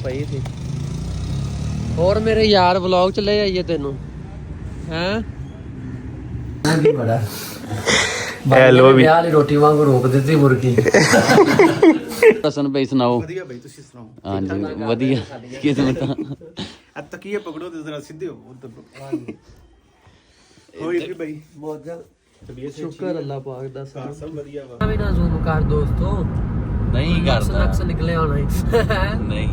ਪਈ ਸੀ। ਹੋਰ ਮੇਰੇ ਯਾਰ ਵਲੌਗ ਚ ਲੈ ਆਈਏ ਤੈਨੂੰ ਹੈਂ ਕੀ ਬੜਾ ਹੈਲੋ ਵੀ ਵਿਆਹ ਲਈ ਰੋਟੀ ਵਾਂਗ ਰੋਕ ਦਿੱਤੀ ਮੁਰਗੀ। ਹਸਨ ਭਾਈ ਸੁਣਾਓ। ਵਧੀਆ ਭਾਈ ਤੁਸੀਂ ਸੁਣਾਓ। ਹਾਂਜੀ ਵਧੀਆ ਕਿਸਮਤ ਆ ਤਕੀਏ ਪਕੜੋ ਤੇ ਜ਼ਰਾ ਸਿੱਧੇ ਹੋ ਉਧਰ। ਹਾਂਜੀ ਹੋਈ ਸੀ ਭਾਈ ਬਹੁਤ ਸ਼ੁਕਰ ਅੱਲਾਹ ਪਾਕ ਦਾ ਸਭ ਵਧੀਆ ਵਾ। ਵੀ ਨਾ ਜ਼ੂਮ ਕਰ ਦੋਸਤੋ ਨਹੀਂ ਕਰਦਾ ਨਕਸ ਨਿਕਲੇ ਹੋਣਾ ਨਹੀਂ।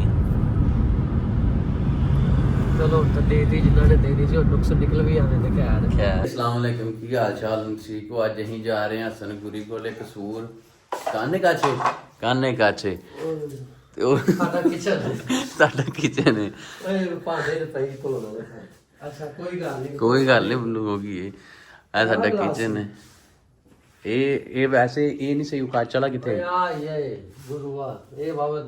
ਚਲੋ ਤਾਂ ਦੇਤੀ ਜਿਨ੍ਹਾਂ ਨੇ ਦੇਣੀ ਸੀ ਉਹ ਨੁਕਸ ਨਿਕਲ ਵੀ ਆਨੇ ਤੇ ਖੈਰ। अस्सलाम वालेकुम की हाल चाल ठीक हो। ਅੱਜ ਅਸੀਂ ਜਾ ਰਹੇ ਹਾਂ ਹਸਨਗੁਰੀ ਕੋਲੇ ਕਸੂਰ ਕਾਨੇ ਕਾਚੇ ਤੇ ਉਹ ਸਾਡਾ ਕਿਚਨ ਸਾਡਾ ਕਿਚਨ ਹੈ। ਓਏ ਭਾਂਡੇ ਤੇ ਪਈ ਕੋਲ। ਅੱਛਾ ਕੋਈ ਗੱਲ ਨਹੀਂ ਬਲੂ ਹੋ ਗਈ ਇਹ ਸਾਡਾ ਕਿਚਨ ਹੈ। ਇਹ ਵੈਸੇ ਇਹ ਨਹੀਂ ਸਹੀ ਕਾਚ ਵਾਲਾ ਕਿੱਥੇ ਆ ਇਹ ਗੁਰੂਆ ਇਹ ਬਾਬਾ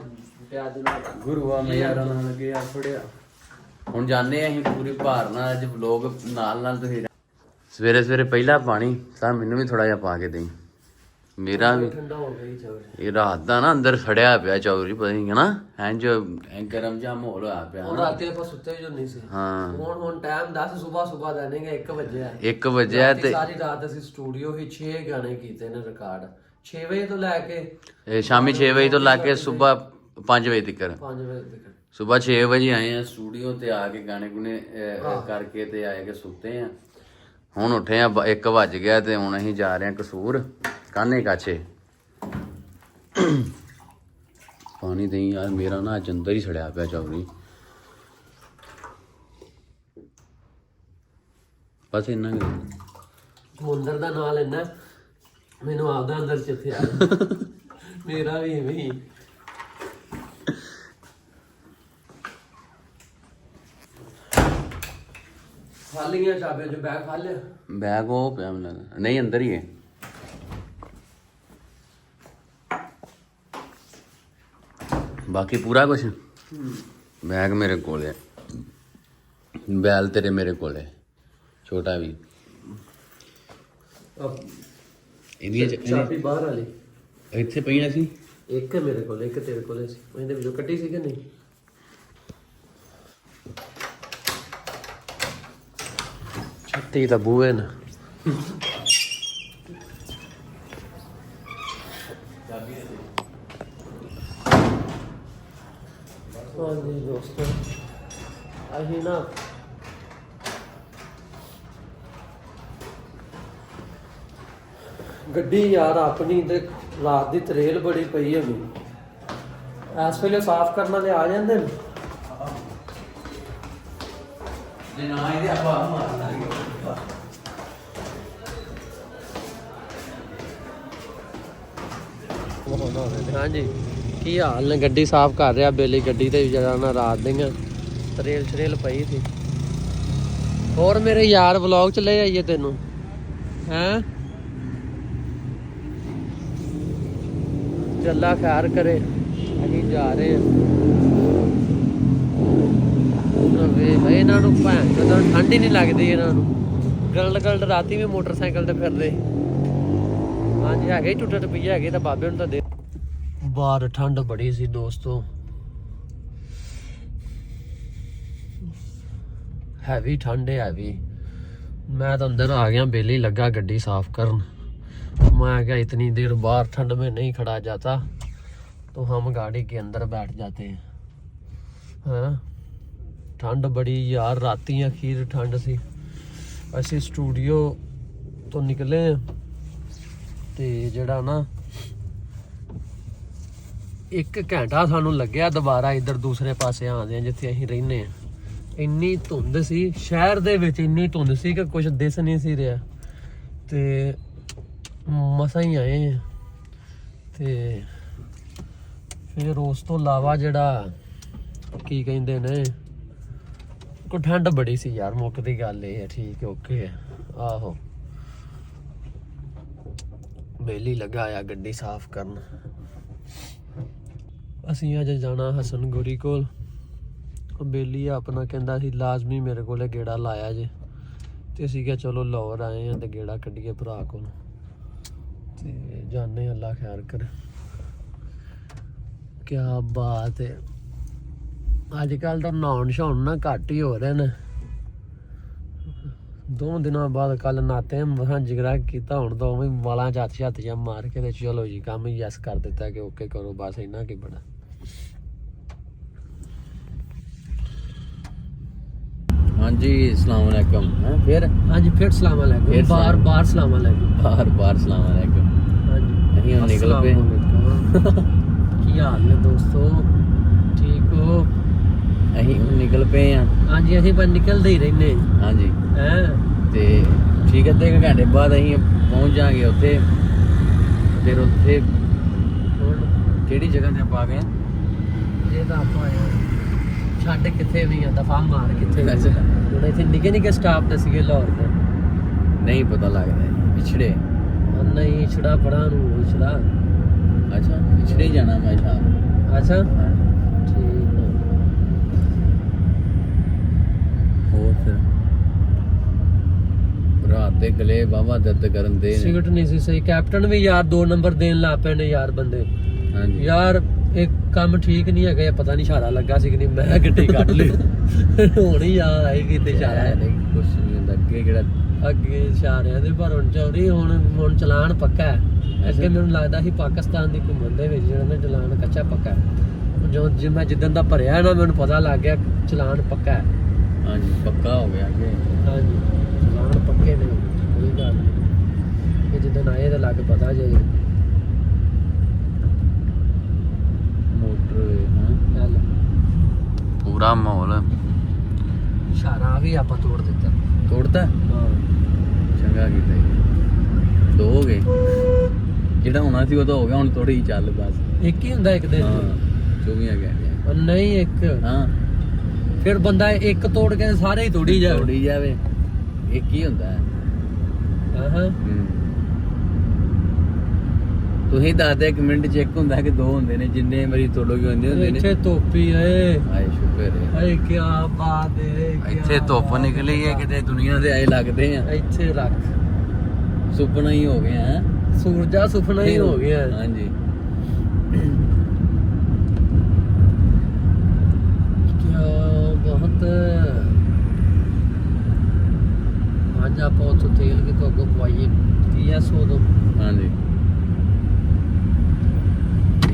ਪਿਆਜ ਨਾਲ ਗੁਰੂਆ ਮੈਂ ਯਾਰਾਂ ਨਾਲ ਲੱਗੇ ਆ ਥੋੜਿਆ। ਹੁਣ ਜਾਂਦੇ ਆ ਅਸੀਂ ਪੂਰੀ ਭਾਰ ਨਾਲ। ਅੱਜ ਵਲੋਗ ਨਾਲ ਤੁਸੀਂ ਸਵੇਰੇ ਸਵੇਰੇ ਪਹਿਲਾ ਪਾਣੀ ਤਾਂ ਮੈਨੂੰ ਵੀ ਥੋੜਾ ਜਿਹਾ ਪਾ ਕੇ ਦੇਈ। ਮੇਰਾ ਵੀ ਠੰਡਾ ਹੋ ਗਿਆ ਚੌਰ। ਇਹ ਰਾਤ ਦਾ ਨਾ ਅੰਦਰ ਸੜਿਆ ਪਿਆ ਚੌਰੀ ਪਤਾ ਨਹੀਂ ਨਾ ਇੰਜ ਗਰਮ ਜਿਹਾ ਮਾਹੌਲ ਹੋਇਆ ਪਿਆ ਉਹ ਰਾਤੀ ਆਪਾਂ ਸੁੱਤੇ ਜੋ ਨਹੀਂ ਸੀ। ਹਾਂ ਹੁਣ ਟਾਈਮ 10 ਸਵੇਰ ਦਾ ਦੇਣਗੇ 1 ਵਜੇ ਆ 1 ਵਜੇ ਤੇ ਸਾਰੀ ਰਾਤ ਅਸੀਂ ਸਟੂਡੀਓ ਵਿੱਚ 6 ਗਾਣੇ ਕੀਤੇ ਨੇ ਰਿਕਾਰਡ 6 ਵਜੇ ਤੋਂ ਲੈ ਕੇ ਸ਼ਾਮੀ 6 ਵਜੇ ਤੋਂ ਲੈ ਕੇ ਸਵੇਰ 5 ਵਜੇ ਤੱਕ 5 ਵਜੇ ਤੱਕ। ਸਵੇਰ 6 ਵਜੇ ਆਏ ਆ ਸਟੂਡੀਓ ਤੇ ਆ ਕੇ ਗਾਣੇ ਗੁਣੇ ਕਰਕੇ ਤੇ ਆਏ ਕੇ ਸੁੱਤੇ ਆ। ਹੁਣ ਉੱਠੇ ਆ 1 ਵੱਜ ਗਿਆ ਤੇ ਹੁਣ ਅਸੀਂ ਜਾ ਰਹੇ ਆ ਕਸੂਰ ਕਾਨੇ ਕਾਚੇ। ਪਾਣੀ ਦੇਈ ਯਾਰ ਮੇਰਾ ਨਾ ਅੱਜ ਅੰਦਰ ਹੀ ਸੜਿਆ ਪਿਆ ਚੌਰੀ। ਬਸ ਇੰਨਾ ਕੁ ਸਮੁੰਦਰ ਦਾ ਨਾਂ ਲੈਣਾ ਮੈਨੂੰ ਆਪਦਾ ਅੰਦਰ ਚਿੱਥੇ ਆ ਮੇਰਾ ਵੀ ਐਵੇਂ ਹੀ। ਖਾਲੀਆਂ ਚਾਬੀਆਂ ਜੋ ਬੈਗ ਖਾ ਲਿਆ। ਬੈਗ ਉਹ ਪਿਆ ਮੈਨੂੰ ਲੱਗਦਾ ਨਹੀਂ ਅੰਦਰ ਹੀ ਹੈ। ਬਾਕੀ ਪੂਰਾ ਕੁਛ ਬੈਗ ਮੇਰੇ ਕੋਲ ਹੈ। ਬੈਲ ਤੇਰੇ ਮੇਰੇ ਕੋਲ ਹੈ ਛੋਟਾ ਵੀ। ਇਹਦੀ ਚਾਬੀ ਬਾਹਰ ਵਾਲੀ ਇੱਥੇ ਪਈਆਂ ਸੀ। ਇੱਕ ਮੇਰੇ ਕੋਲ ਇੱਕ ਤੇਰੇ ਕੋਲ ਸੀ। ਇਹਦੇ ਵਿੱਚੋਂ ਕੱਢੀ ਸੀ ਕਿ ਨਹੀਂ। ਛੱਤੀ ਤਾਂ ਬੂਏ ਨਾ ਹਾਂਜੀ ਦੋਸਤੋ ਅਸੀਂ ਨਾ ਗੱਡੀ ਯਾਰ ਆਪਣੀ ਤੇ ਰਾਤ ਦੀ ਤਰੇਲ ਬੜੀ ਪਈ ਹੋਣੀ। ਇਸ ਵੇਲੇ ਸਾਫ਼ ਕਰਨ ਵਾਲੇ ਆ ਜਾਂਦੇ ਨੇ। ਜੇ ਨਾ ਇਹਦੇ ਆਪਾਂ ਮਾਰ ਲਾਂਗੇ। ਹਾਂਜੀ ਕੀ ਹਾਲ ਨੇ। ਗੱਡੀ ਸਾਫ਼ ਕਰ ਰਿਹਾ ਬੇਲੀ ਗੱਡੀ ਤੇ ਜਿਹੜਾ ਨਾ ਰਾਤ ਦੀਆਂ ਤਰੇਲ ਪਈ ਸੀ। ਹੋਰ ਮੇਰੇ ਯਾਰ ਵਲੌਗ ਚ ਲੈ ਆਈਏ ਤੈਨੂੰ ਹੈਂ ਚੱਲਾ ਖੈਰ ਕਰੇ। ਅਸੀਂ ਜਾ ਰਹੇ ਹਾਂ ਵੇ ਇਹਨਾਂ ਨੂੰ ਭੈਣ ਜਦੋਂ ਠੰਡ ਹੀ ਨਹੀਂ ਲੱਗਦੀ ਇਹਨਾਂ ਨੂੰ। ਗਰਲ ਰਾਤੀ ਵੀ ਮੋਟਰਸਾਈਕਲ ਤੇ ਫਿਰਦੇ। ਹਾਂਜੀ ਹੈਗੇ ਟੁੱਟੇ ਟਪਈਏ ਹੈਗੇ ਤਾਂ ਬਾਬੇ ਨੂੰ ਤਾਂ ਦੇ। ਬਾਹਰ ਠੰਡ ਬੜੀ ਸੀ ਦੋਸਤੋ। ਹੈਵੀ ਠੰਡ ਹੈ ਹੈਵੀ। मैं तो अंदर आ गया, बेली लगा गड्डी साफ करन। मैं क्या इतनी देर बाहर ठंड में नहीं खड़ा जाता, तो हम गाड़ी के अंदर बैठ जाते हैं। हाँ ठंड बड़ी यार, राती अखीर ठंड सी। ਅਸੀਂ स्टूडियो तो निकले ते ਜਿਹੜਾ ना 1 ਘੰਟਾ ਸਾਨੂੰ ਲੱਗਿਆ ਦੁਬਾਰਾ ਇੱਧਰ ਦੂਸਰੇ ਪਾਸੇ ਆਉਂਦੇ ਜਿੱਥੇ ਅਸੀਂ ਰਹਿੰਦੇ ਆ। ਇੰਨੀ ਧੁੰਦ ਸੀ ਸ਼ਹਿਰ ਦੇ ਵਿੱਚ, ਇੰਨੀ ਧੁੰਦ ਸੀ ਕਿ ਕੁਝ ਦਿਸ ਨਹੀਂ ਸੀ ਰਿਹਾ ਤੇ ਮਸਾਂ ਹੀ ਆਏ ਤੇ ਫਿਰ ਉਸ ਤੋਂ ਇਲਾਵਾ ਜਿਹੜਾ ਕੀ ਕਹਿੰਦੇ ਨੇ ਕੋ ਠੰਡ ਬੜੀ ਸੀ ਯਾਰ। ਮੁੱਕ ਦੀ ਗੱਲ ਇਹ ਹੈ, ਠੀਕ ਹੈ, ਓਕੇ ਹੈ। ਆਹੋ ਬੇਲੀ ਲੱਗਾ ਆ ਗੱਡੀ ਸਾਫ਼ ਕਰਨ। ਅਸੀਂ ਅੱਜ ਜਾਣਾ ਹਸਨਗੁਰੀ ਕੋਲ। ਬੇਲੀ ਆਪਣਾ ਕਹਿੰਦਾ ਸੀ ਲਾਜ਼ਮੀ ਮੇਰੇ ਕੋਲੇ ਗੇੜਾ ਲਾਇਆ ਜੇ, ਤੇ ਅਸੀਂ ਕਿਹਾ ਚਲੋ ਲਾਹੌਰ ਆਏ ਆ ਤੇ ਗੇੜਾ ਕੱਢੀਏ ਭਰਾ ਕੋਲ ਤੇ ਜਾਣੇ। ਅੱਲਾ ਖੈਰ ਕਰ। ਕਿਆ ਬਾਤ ਹੈ। ਅੱਜ ਕੱਲ ਤਾਂ ਨਹਾਉਣ ਛਾਉਣ ਨਾ ਘੱਟ ਹੀ ਹੋ ਰਹੇ ਨੇ। 2 ਦਿਨਾਂ ਬਾਅਦ ਕੱਲ ਨਾਤੇ ਮਹਾਂ ਜਿਗਰਾ ਕੀਤਾ, ਹੁਣ ਤਾਂ ਉਵੇਂ ਵਾਲਾਂ 'ਚ ਹੱਥ ਜਾਂ ਮਾਰ ਕੇ ਤੇ ਚਲੋ ਜੀ ਕੰਮ ਹੀ ਯੈਸ ਕਰ ਦਿੱਤਾ ਕਿ ਓਕੇ ਕਰੋ, ਬਸ ਇੰਨਾ ਕੀ ਬੜਾ। ਹਾਂਜੀ ਅਸਲਾਮ ਵਾਲੇਕਮ। ਹਾਂ ਫਿਰ ਹਾਂਜੀ ਫਿਰ ਸਲਾਮ ਅਲੈਕੁਮ। ਫਿਰ ਸਲਾਮ। ਬਾਰ ਸਲਾਮ ਅਲੈਕੁਮ। ਬਾਰ ਸਲਾਮ ਵਾਲੇਕਮ। ਹਾਂਜੀ ਅਸੀਂ ਹੁਣ ਨਿਕਲ ਪਏ। ਕੀ ਹਾਲ ਨੇ ਦੋਸਤੋ, ਠੀਕ ਹੋ? ਅਸੀਂ ਹੁਣ ਨਿਕਲ ਪਏ ਆ। ਹਾਂਜੀ ਅਸੀਂ ਬਸ ਨਿਕਲਦੇ ਹੀ ਰਹਿੰਦੇ ਹਾਂਜੀ ਹੈ। ਤੇ ਠੀਕ ਹੈ, ਅੱਧੇ ਕੁ ਘੰਟੇ ਬਾਅਦ ਅਸੀਂ ਪਹੁੰਚ ਜਾਾਂਗੇ ਉੱਥੇ। ਫਿਰ ਉੱਥੇ ਹੁਣ ਕਿਹੜੀ ਜਗ੍ਹਾ ਤੇ ਆਪਾਂ ਆ ਗਏ? ਇਹ ਤਾਂ ਆਪਾਂ ਆਏ ਛੱਡ ਕਿੱਥੇ ਵੀ ਆ, ਦਫਾ ਮਾਰ ਕਿੱਥੇ ਵੀ। ਅੱਛਾ। ਹੁਣ ਇੱਥੇ ਨਿੱਕੇ ਸਟਾਫ ਤੇ ਸੀਗੇ ਲਾਹੌਰ ਦੇ। ਨਹੀਂ ਪਤਾ ਲੱਗਦਾ ਪਿਛੜੇ। ਨਹੀਂ ਛੜਾ ਪੜਾ ਨੂੰ ਛੜਾ। ਅੱਛਾ ਪਿਛੜੇ ਹੀ ਜਾਣਾ ਮੈਂ ਸ਼ਾਮ। ਅੱਛਾ ਠੀਕ ਹੈ। ਹੋਰ ਫਿਰ ਰਾਤ ਦੇ ਗਲੇ ਵਾਵਾ ਦਰਦ ਕਰਨ ਦੇ ਨੇ। ਸਿਗਰਟ ਨਹੀਂ ਸੀ ਸਹੀ। ਕੈਪਟਨ ਵੀ ਯਾਰ 2 ਨੰਬਰ ਦੇਣ ਲੱਗ ਪਏ ਨੇ ਯਾਰ ਬੰਦੇ। ਹਾਂਜੀ ਯਾਰ ਇਹ ਕੰਮ ਠੀਕ ਨਹੀਂ ਹੈਗਾ, ਪਤਾ ਨਹੀਂ ਇਸ਼ਾਰਾ ਲੱਗਾ ਸੀ ਕਿ ਨਹੀਂ, ਮੈਂ ਗੱਡੀ ਕੱਢ ਲਈ। ਹੁਣ ਹੀ ਯਾਦ ਆਈ ਕਿਤੇ ਇਸ਼ਾਰਾ ਨਹੀਂ ਕੁਛ ਨਹੀਂ ਹੁੰਦਾ ਅੱਗੇ ਕਿਹੜਾ। ਅੱਗੇ ਇਸ਼ਾਰਿਆਂ ਦੇ ਪਰ ਹੁਣ ਚੌਰੀ ਹੁਣ ਚਲਾਨ ਪੱਕਾ ਹੈ। ਅੱਗੇ ਮੈਨੂੰ ਲੱਗਦਾ ਸੀ ਪਾਕਿਸਤਾਨ ਦੀ ਘੁੰਮਣ ਦੇ ਵਿੱਚ ਜਿਹੜਾ ਨਾ ਚਲਾਨ ਕੱਚਾ ਪੱਕਾ ਹੈ। ਜੋ ਮੈਂ ਜਿੱਦਣ ਦਾ ਭਰਿਆ ਨਾ ਮੈਨੂੰ ਪਤਾ ਲੱਗ ਗਿਆ ਚਲਾਨ ਪੱਕਾ ਹੈ। ਹਾਂਜੀ ਪੱਕਾ ਹੋ ਗਿਆ ਅੱਗੇ। ਹਾਂਜੀ ਚਲਾਨ ਪੱਕੇ ਨੇ, ਕੋਈ ਗੱਲ ਨਹੀਂ। ਇਹ ਜਿੱਦਣ ਆਏ ਤਾਂ ਲੱਗ ਪਤਾ ਜੇ। ਮੋਟਰ ਹਾਂ ਪੂਰਾ ਮਾਹੌਲ। ਇਸ਼ਾਰਾ ਵੀ ਆਪਾਂ ਤੋੜ ਦਿੱਤਾ। ਤੋੜਤਾ ਹਾਂ ਚੰਗਾ ਕੀਤਾ ਜੀ। 2 ਹੋ ਗਏ, ਜਿਹੜਾ ਹੋਣਾ ਸੀ ਉਹ ਤਾਂ ਹੋ ਗਿਆ, ਹੁਣ ਥੋੜੀ ਚੱਲ ਬਸ। ਇੱਕ ਹੀ ਹੁੰਦਾ ਇੱਕ ਦਿਨ ਹਾਂ 24 ਆ ਗਿਆ। ਨਹੀਂ ਇੱਕ ਹਾਂ ਫਿਰ ਬੰਦਾ ਇੱਕ ਤੋੜ ਕੇ ਸਾਰੇ ਹੀ ਤੋੜੀ ਜਾਵੇ। ਤੋੜੀ ਜਾਵੇ, ਇੱਕ ਹੀ ਹੁੰਦਾ ਹੈ। ਹਾਂ ਤੁਸੀਂ ਦੱਸਦੇ 1 ਮਿੰਟ ਚ ਇੱਕ ਹੁੰਦਾ ਕਿ 2 ਹੁੰਦੇ ਨੇ, ਜਿੰਨੇ ਵਾਰੀ ਤੋੜੋਗੇ ਹੁੰਦੇ ਨੇ। ਇੱਥੇ ਧੋਪੀ ਏ, ਆਏ ਸ਼ੁਕਰ ਹੈ। ਹਾਏ ਕੀ ਬਾਤ ਏ। ਇੱਥੇ ਧੁੱਪ ਨਿਕਲੀ ਹੈ, ਕਿਤੇ ਦੁਨੀਆ ਦੇ ਆਏ ਲੱਗਦੇ ਆ। ਇੱਥੇ ਰੱਖ ਸੁਪਨਾ ਹੀ ਹੋ ਗਿਆ ਹੈ। ਸੂਰਜਾ ਸੁਪਨਾ ਹੀ ਹੋ ਗਿਆ। ਹਾਂਜੀ ਕੀ ਬਹੁਤ। ਅੱਜ ਆਪਾਂ ਉੱਥੋਂ ਤੇਲ ਕਿਤੋਂ ਅੱਗੋਂ ਪਵਾਈਏ TSO ਤੋਂ। ਹਾਂਜੀ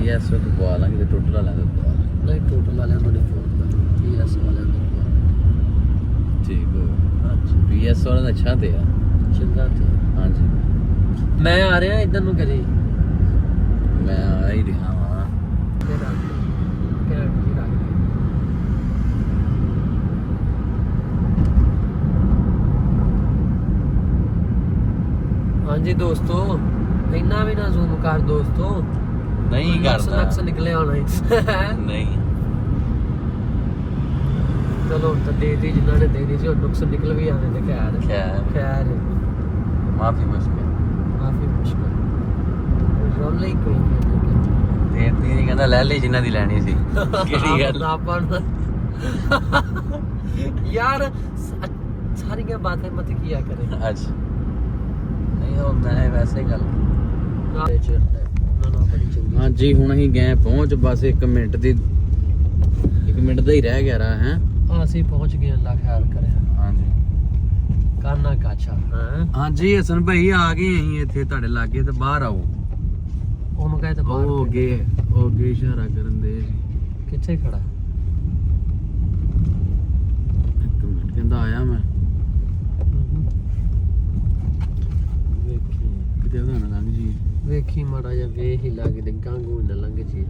ਯੈਸ ਉਹ ਪਵਾ ਲਾਂਗੇ ਤੇ ਟੋਟਲ ਵਾਲਿਆਂ ਦਾ ਪਵਾ ਲਾਂਗੇ। ਨਹੀਂ ਟੋਟਲ ਵਾਲਿਆਂ ਨੂੰ ਨਹੀਂ ਪਵਾਉਂਦਾ, TS ਵਾਲਿਆਂ ਨੂੰ ਪਵਾਉਂਦਾ। ਠੀਕ ਹੋ ਹਾਂਜੀ ਪੀਐਸ ਵਾਲਾ ਅੱਛਾ ਤੇ ਆ। ਚੰਗਾ ਤੇ ਹਾਂਜੀ ਮੈਂ ਆ ਰਿਹਾ ਇੱਧਰ ਨੂੰ ਕਰੀ। ਮੈਂ ਆ ਹੀ ਰਿਹਾ ਵਾਂ। ਤੇ ਰੱਖ ਘੈਂਟ ਜੀ ਰੱਖ। ਹਾਂਜੀ ਦੋਸਤੋ, ਇੰਨਾ ਵੀ ਨਾ ਜ਼ੂਮ ਕਰ ਦੋਸਤੋ। ਨਹੀਂ ਕਰਦਾ ਨਕਸ ਨਿਕਲੇ ਹੋਣਾ ਨਹੀਂ। ਚਲੋ ਤਾਂ ਦੇਤੀ ਜਿਨ੍ਹਾਂ ਨੇ ਦੇਣੀ ਸੀ, ਉਹ ਨੁਕਸ ਨਿਕਲ ਵੀ ਆਣੇ ਨੇ। ਖੈਰ ਮਾਫੀ ਮੁਸ਼ਕਿਲ ਕਾਫੀ ਮੁਸ਼ਕਲ ਰੋਲ ਹੀ ਕੋਈ ਨਹੀਂ। ਦੇਤੀ ਨਹੀਂ ਕਹਿੰਦਾ, ਲੈ ਲਈ ਜਿਨ੍ਹਾਂ ਦੀ ਲੈਣੀ ਸੀ। ਕਿਹੜੀ ਗੱਲ ਆਪਾਂ ਯਾਰ ਸਾਰੀਆਂ ਬਾਤਾਂ ਮਤ ਕੀਆ ਕਰੇ। ਅੱਛਾ ਨਹੀਂ ਹੁੰਦਾ ਹੈ ਵੈਸੇ ਗੱਲ। ਹਾਂਜੀ ਹੁਣ ਅਸੀਂ ਗਏ ਪਹੁੰਚ, ਬਸ 1 ਮਿੰਟ ਦੀ 1 ਮਿੰਟ ਦਾ ਹੀ ਰਹਿ ਗਿਆ ਰਾ ਹੈ। ਅਸੀਂ ਪਹੁੰਚ ਗਏ, ਅੱਲਾ ਖੈਰ ਕਰੇ। ਹਾਂਜੀ ਕਾਨਾ ਕਾਛਾ ਹਾਂ। ਹਾਂਜੀ ਹਸਨ ਭਾਈ ਆ ਗਏ ਅਸੀਂ ਇੱਥੇ ਤੁਹਾਡੇ ਲਾਗੇ, ਤੇ ਬਾਹਰ ਆਓ। ਉਹਨੂੰ ਕਹੇ ਤਾਂ ਬਾਹਰ ਉਹ ਅੱਗੇ ਇਸ਼ਾਰਾ ਕਰਨ ਦੇ। ਕਿੱਥੇ ਖੜਾ? 1 ਮਿੰਟ ਕਹਿੰਦਾ ਆਇਆ ਮੈਂ। ਵੇਖੀ ਕਿਤੇ ਉਹਦਾ ਨਾ ਲੰਘ ਜੀ। ਵੇਖੀ ਮਾੜਾ ਜਿਹਾ ਵੇਖ ਹੀ ਲੱਗ ਦੇ ਗਾਂਗੂ ਨਾ ਲੰਘ ਜੀ।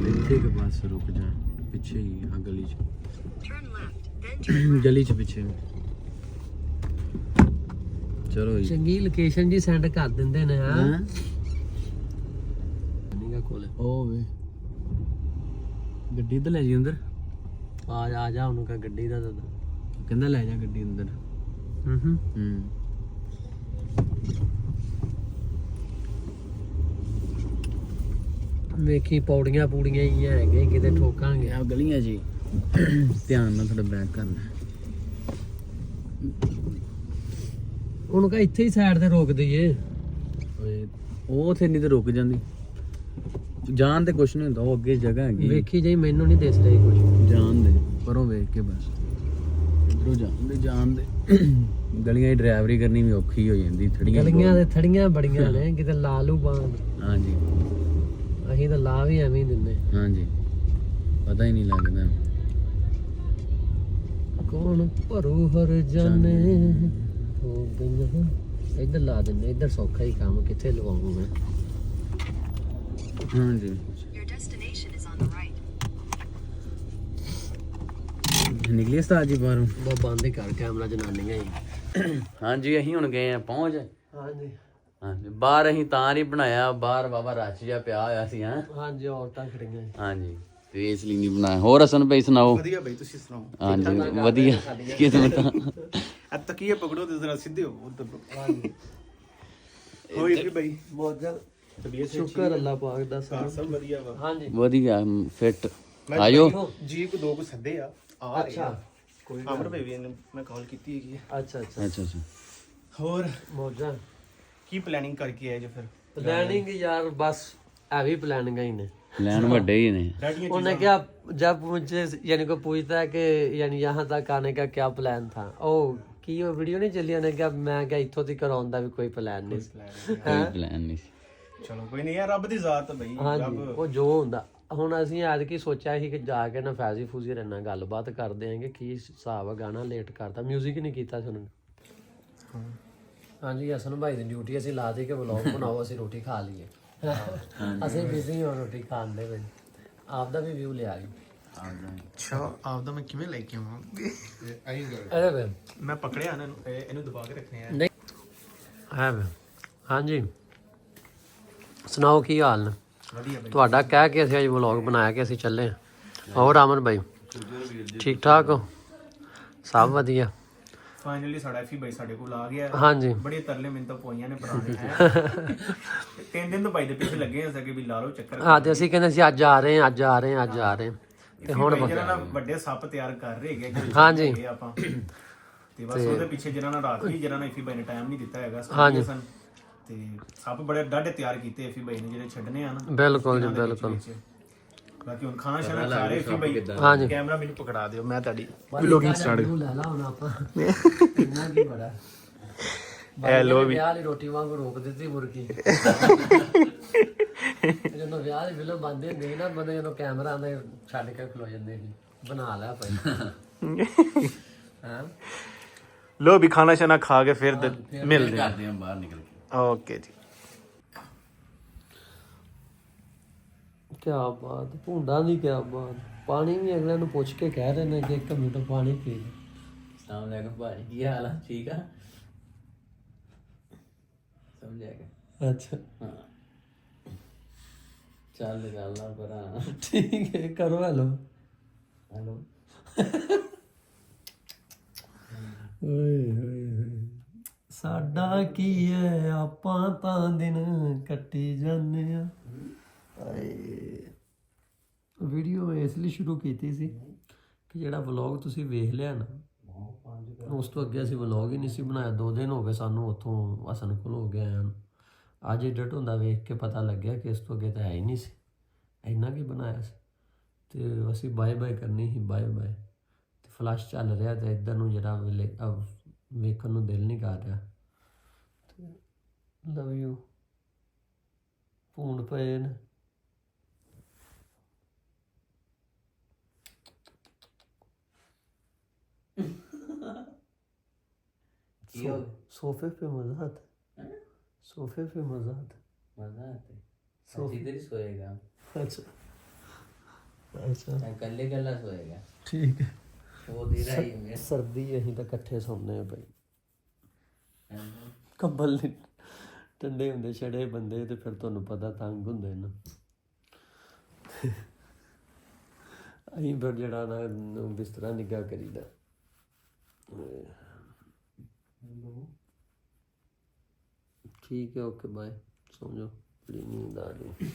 ਇੱਥੇ ਕੇ ਪਾਸ ਰੁਕ ਜਾ, ਪਿੱਛੇ ਹੀ ਆ ਗਲੀ 'ਚ। ਗਲੀ 'ਚ ਪਿੱਛੇ। ਚਲੋ ਜੀ ਚੰਗੀ ਲੋਕੇਸ਼ਨ ਜੀ ਸੈਂਡ ਕਰ ਦਿੰਦੇ ਨੇ। ਹਾਂ ਨੀਗਾ ਕੋਲ ਉਹ ਵੇ ਗੱਡੀ ਤੇ ਲੈ ਜੀ ਅੰਦਰ। ਆ ਜਾ ਉਹਨੂੰ ਕਹ ਗੱਡੀ ਦਾ ਤਾਂ। ਕਹਿੰਦਾ ਲੈ ਜਾ ਗੱਡੀ ਅੰਦਰ। ਹੂੰ ਵੇਖੀ ਪੌੜੀਆਂ ਪੂੜੀਆਂ ਹੀ ਹੈਗੇ, ਕਿਤੇ ਠੋਕਾਂਗੇ। ਆ ਗਲੀਆਂ ਜੀ, ਧਿਆਨ ਨਾਲ ਥੋੜਾ ਬੈਕ ਕਰਨਾ। ਉਹਨੂੰ ਕਹ ਇੱਥੇ ਹੀ ਸਾਈਡ ਤੇ ਰੋਕ ਦਈਏ। ਓਏ ਉਹ ਉੱਥੇ ਨਹੀਂ ਤੇ ਰੁਕ ਜਾਂਦੀ। ਜਾਣ ਤੇ ਕੁਛ ਨਹੀਂ ਹੁੰਦਾ, ਉਹ ਅੱਗੇ ਜਗ੍ਹਾ ਹੈਗੀ। ਵੇਖੀ ਜਾਈ, ਮੈਨੂੰ ਨਹੀਂ ਦਿਸ ਰਹੀ ਕੁਝ। ਕੇ ਬਸ ਇਧਰੋਂ ਜਾਂਦੇ ਗਲੀਆਂ ਦੀ ਡਰਾਈਵਰੀ ਕਰਨੀ ਵੀ ਔਖੀ ਹੋ ਜਾਂਦੀ ਥੜੀਆਂ ਗਲੀਆਂ ਦੇ ਥੜੀਆਂ ਬੜੀਆਂ ਨੇ ਕਿਤੇ ਲਾ ਲੂ ਬਾਂਦ ਹਾਂਜੀ ਅਸੀਂ ਤਾਂ ਲਾ ਵੀ ਐਵੇਂ ਹੀ ਦਿੰਦੇ ਹਾਂਜੀ ਪਤਾ ਹੀ ਨਹੀਂ ਲੱਗਦਾ ਕੌਣ ਭਰੂ ਹਰ ਜਾਣੇ ਹੋ ਗਈਆਂ ਇੱਧਰ ਲਾ ਦਿੰਦੇ ਇੱਧਰ ਸੌਖਾ ਹੀ ਕੰਮ ਕਿੱਥੇ ਲਵਾਉਂ ਮੈਂ ਹਾਂਜੀ ਨਿਕਲੀ ਉਸਤਾਦ ਜੀ ਬਾਹਰੋਂ ਬਾ ਬੰਦ ਹੀ ਕਰ ਕੈਮਰਾ ਜਨਾਨੀਆਂ ਹੀ ਹਾਂਜੀ ਅਸੀਂ ਹੁਣ ਗਏ ਆ ਪਹੁੰਚ ਹਾਂਜੀ ਹਾਂਜੀ ਬਾਹਰ ਅਸੀਂ ਤਾਂ ਨਹੀਂ ਬਣਾਇਆ ਬਾਹਰ ਬਾਬਾ ਰਸ਼ ਜਿਹਾ ਪਿਆ ਹੋਇਆ ਸੀ ਹਾਂ ਹਾਂਜੀ ਔਰਤਾਂ ਖੜੀਆਂ ਹਾਂਜੀ ਤੇ ਇਸ ਲਈ ਨਹੀਂ ਬਣਾਇਆ ਹੋਰ ਅਸਨ ਭਾਈ ਸੁਣਾਓ ਵਧੀਆ ਬਈ ਤੁਸੀਂ ਸੁਣਾਓ ਹਾਂਜੀ ਵਧੀਆ ਕਿਸਮਤਾਂ ਆ ਤਕੀਏ ਪਕੜੋ ਤੇ ਜ਼ਰਾ ਸਿੱਧੇ ਹੋ ਉਧਰ ਹਾਂਜੀ ਹੋਈ ਕਿ ਬਈ ਮੌਜਾਂ ਤਬੀਅਤ ਸ਼ੁਕਰ ਅੱਲਾਹ ਪਾਕ ਦਾ ਹਾਂ ਸਭ ਵਧੀਆ ਵਾ ਹਾਂਜੀ ਵਧੀਆ ਫਿੱਟ ਆਜੋ ਜੀ ਕੋ ਦੋ ਕੋ ਸੱਦੇ ਆ ਰਹੇ ਅੱਛਾ ਕੋਈ ਅਮਰ ਬੇਬੀ ਨੇ ਮੈਂ ਕਾਲ ਕੀਤੀ ਹੈਗੀ ਆ। ਅੱਛਾ ਅੱਛਾ ਅੱਛਾ ਅੱਛਾ ਹੋਰ ਮੌਜਾਂ ਕੀ ਪਲੈਨਿੰਗ ਕਰਕੇ ਆਏ ਜੇ ਫਿਰ प्लानिंग यार बस अभी प्लानिंग ही ने ਲੈਣ ਵੱਡੇ ਹੀ ਨੇ उन्होंने क्या जब मुझे यानी को पूछता है कि यानी यहाँ तक आने का क्या प्लान था ओ की वो वीडियो नहीं चली उन्हें क्या मैं क्या इत्थों तक कराउंदा भी कोई प्लान नहीं ਕੋਈ ਪਲਾਨ ਨਹੀਂ ਸੀ ਚਲੋ ਕੋਈ ਨਹੀਂ ਯਾਰ ਰੱਬ ਦੀ ਜ਼ਾਤ ਆ ਬਈ ਹਾਂਜੀ ਉਹ ਜੋ ਹੁੰਦਾ ਹੁਣ ਅਸੀਂ ਅੱਜ ਕੀ ਸੋਚਿਆ ਸੀ ਕਿ ਜਾ ਕੇ ਨਾ ਫੈਜ਼ੀ ਫੂਜ਼ੀ ਰਹਿਣਾ ਗੱਲਬਾਤ ਕਰਦੇ ਆਂਗੇ ਕੀ ਹਿਸਾਬ ਆ ਗਾਣਾ ਲੇਟ ਕਰਤਾ 뮤직 ਹੀ ਨਹੀਂ ਕੀਤਾ ਸੁਣਨ ਹਾਂਜੀ ਹਸਨ ਭਾਈ ਦੀ ਡਿਊਟੀ ਅਸੀਂ ਲਾ ਦੇ ਕੇ ਵਲੌਗ ਬਣਾਓ ਅਸੀਂ ਰੋਟੀ ਖਾ ਲਈਏ ਅਸੀਂ ਬਿਜ਼ੀ ਹਾਂ ਰੋਟੀ ਖਾਣ ਦੇ ਵਿੱਚ ਆਪ ਦਾ ਵੀ ਵਿਊ ਲਿਆ ਜੀ ਅੱਛਾ ਆਪਦਾ ਮੈਂ ਕਿਵੇਂ ਲੈ ਕੇ ਆਵਾਂ ਅਰੇ ਵੇ ਮੈਂ ਪਕੜਿਆ ਇਹਨਾਂ ਨੂੰ ਇਹਨੂੰ ਦਬਾ ਕੇ ਰੱਖਣੇ ਆ ਨਹੀਂ ਹੈ ਵੇ ਹਾਂਜੀ ਸੁਣਾਓ ਕੀ ਹਾਲ ਨੇ ਵਧੀਆ ਬਈ ਤੁਹਾਡਾ ਕਹਿ ਕੇ ਅਸੀਂ ਅੱਜ ਵਲੌਗ ਬਣਾਇਆ ਕਿ ਅਸੀਂ ਚੱਲੇ ਹਾਂ ਹੋਰ ਅਮਨ ਭਾਈ ਠੀਕ ਠਾਕ ਹੋ ਸਭ ਵਧੀਆ ਫਾਈਨਲੀ ਸਾਡਾ ਐਫੀ ਬਾਈ ਸਾਡੇ ਕੋਲ ਆ ਗਿਆ ਹਾਂਜੀ ਬੜੇ ਤਰਲੇ ਮੈਨੂੰ ਤਾਂ ਪੋਈਆਂ ਨੇ ਪੁਰਾਣੇ ਹੈ 3 ਦਿਨ ਤੋਂ ਬਾਈ ਦੇ ਪਿੱਛੇ ਲੱਗੇ ਆ ਸਕੇ ਵੀ ਲਾ ਲਓ ਚੱਕਰ ਹਾਂ ਤੇ ਅਸੀਂ ਕਹਿੰਦੇ ਸੀ ਅੱਜ ਆ ਰਹੇ ਹਾਂ ਅੱਜ ਆ ਰਹੇ ਹਾਂ ਅੱਜ ਆ ਰਹੇ ਹਾਂ ਤੇ ਹੁਣ ਜਿਹੜਾ ਨਾ ਵੱਡੇ ਸੱਪ ਤਿਆਰ ਕਰ ਰਹੇ ਹੈਗੇ ਹਾਂਜੀ ਹੈਗੇ ਆਪਾਂ ਤੇ ਬਸ ਉਹਦੇ ਪਿੱਛੇ ਜਿਹਨਾਂ ਨਾਲ ਰਾਤ ਵੀ ਜਿਹਨਾਂ ਨੇ ਐਫੀ ਬਾਈ ਨੇ ਟਾਈਮ ਨਹੀਂ ਦਿੱਤਾ ਹੈਗਾ ਹਾਂਜੀ। ਸਨ ਤੇ ਸੱਪ ਬੜੇ ਡਾਢੇ ਤਿਆਰ ਕੀਤੇ ਐਫੀ ਬਾਈ ਨੇ ਜਿਹੜੇ ਛੱਡਨੇ ਆ ਨਾ ਬਿਲਕੁਲ ਜੀ ਬਿਲਕੁਲ ਬਾਕੀ ਹੁਣ ਖਾਣਾ ਸ਼ਾਨਾ ਖਾ ਰਹੇ ਐਫੀ ਬਾਈ ਹਾਂਜੀ ਕੈਮਰਾ ਮੈਨੂੰ ਪਕੜਾ ਦਿਓ ਮੈਂ ਤੁਹਾਡੀ ਵਲੋਗਿੰਗ ਸਟਾਰਟ ਲੈ ਲਾ ਹੁਣ ਆਪਾਂ ਇੰਨਾ ਕੀ ਬੜਾ ਹੈਲੋ ਵੀ ਵਿਆਹ ਵਾਲੀ ਰੋਟੀ ਵਾਂਗ ਰੋਕ ਦਿੱਤੀ ਮੁਰਗੀ ਜਦੋਂ ਵਿਆਹ ਦੀ ਫਿਲਮ ਬੰਦ ਹੁੰਦੀ ਸੀ ਨਾ ਬੰਦੇ ਜਦੋਂ ਕੈਮਰਾ ਆਂਦਾ ਛੱਡ ਕੇ ਖਲੋ ਜਾਂਦੇ ਸੀ ਬਣਾ ਲਿਆ ਭਾਈ ਹਾਂ ਲੋ ਵੀ ਖਾਣਾ ਸ਼ਾਨਾ ਖਾ ਕੇ ਫਿਰ ਮਿਲਦੇ ਆ ਕਰਦੇ ਆ ਬਾਹਰ ਨਿਕਲ ਕੇ ਓਕੇ ਜੀ ਕੀ ਬਾਤ ਭੁੰਡਾ ਦੀ ਕੀ ਬਾਤ ਪਾਣੀ ਵੀ ਅਗਲੇ ਨੂੰ ਪੁੱਛ ਕੇ ਕਹਿ ਰਹੇ ਨੇ ਕਿ 1 ਮਿੰਟ ਪਾਣੀ ਪੀ ਲੈ ਸਲਾਮ ਅਲੈਕੁਮ ਭਾਜੀ ਕੀ ਹਾਲ ਆ ਠੀਕ ਆ ਸਮਝ ਆ ਗਿਆ ਅੱਛਾ ਹਾਂ ਚੱਲ ਗੱਲਾਂ ਭਰਾ ਠੀਕ ਹੈ ਕਰੋ ਹੈਲੋ ਹੈਲੋ ਓਏ ਹੋਏ ਹੋਏ ਸਾਡਾ ਕੀ ਹੈ ਆਪਾਂ ਤਾਂ ਦਿਨ ਕੱਟੀ ਜਾਂਦੇ ਆ ਵੀਡੀਓ ਇਸ ਲਈ ਸ਼ੁਰੂ ਕੀਤੀ ਸੀ ਕਿ ਜਿਹੜਾ ਵਲੌਗ ਤੁਸੀਂ ਵੇਖ ਲਿਆ ਨਾ ਉਸ ਤੋਂ ਅੱਗੇ ਅਸੀਂ ਵਲੌਗ ਹੀ ਨਹੀਂ ਸੀ ਬਣਾਇਆ 2 ਦਿਨ ਹੋ ਗਏ ਸਾਨੂੰ ਉੱਥੋਂ ਅਸਨ ਕੋਲ ਹੋ ਗਿਆ ਅੱਜ ਐਡਿਟ ਹੁੰਦਾ ਵੇਖ ਕੇ ਪਤਾ ਲੱਗਿਆ ਕਿ ਇਸ ਤੋਂ ਅੱਗੇ ਤਾਂ ਹੈ ਹੀ ਨਹੀਂ ਸੀ ਇੰਨਾ ਕੀ ਬਣਾਇਆ ਸੀ ਤੇ ਅਸੀਂ ਬਾਏ ਬਾਏ ਕਰਨੀ ਸੀ ਬਾਏ ਬਾਏ ਤੇ ਫਲੈਸ਼ ਚੱਲ ਰਿਹਾ ਤੇ ਇੱਧਰ ਨੂੰ ਜਿਹੜਾ ਵੇਖਣ ਨੂੰ ਦਿਲ ਨਹੀਂ ਕਰ ਰਿਹਾ ਲਵ ਯੂ ਭੂੰਡ ਪਏ ਨੇ सोफे पे मजा आता है सोफे पे मजा आता है मजा आता है इधर ही सोएगा अच्छा अच्छा कल्ले कल्ला सोएगा ठीक है वो दे रहा ही है सर्दी ਅਸੀਂ ਤਾਂ ਇਕੱਠੇ ਸੌਂਦੇ ਆ ਭਾਈ ਕੰਬਲ ਨਹੀਂ ਠੰਡੇ ਹੁੰਦੇ ਛੜੇ ਬੰਦੇ ਤੇ ਫਿਰ ਤੁਹਾਨੂੰ ਪਤਾ ਤੰਗ ਹੁੰਦੇ ਨਾ ਅਸੀਂ ਫਿਰ ਜਿਹੜਾ ਨਾ ਬਿਸਤਰਾ ਨਿੱਘਾ ਕਰੀਦਾ ठीक है ओके बाय सो जाओ बड़ी नींद आ रही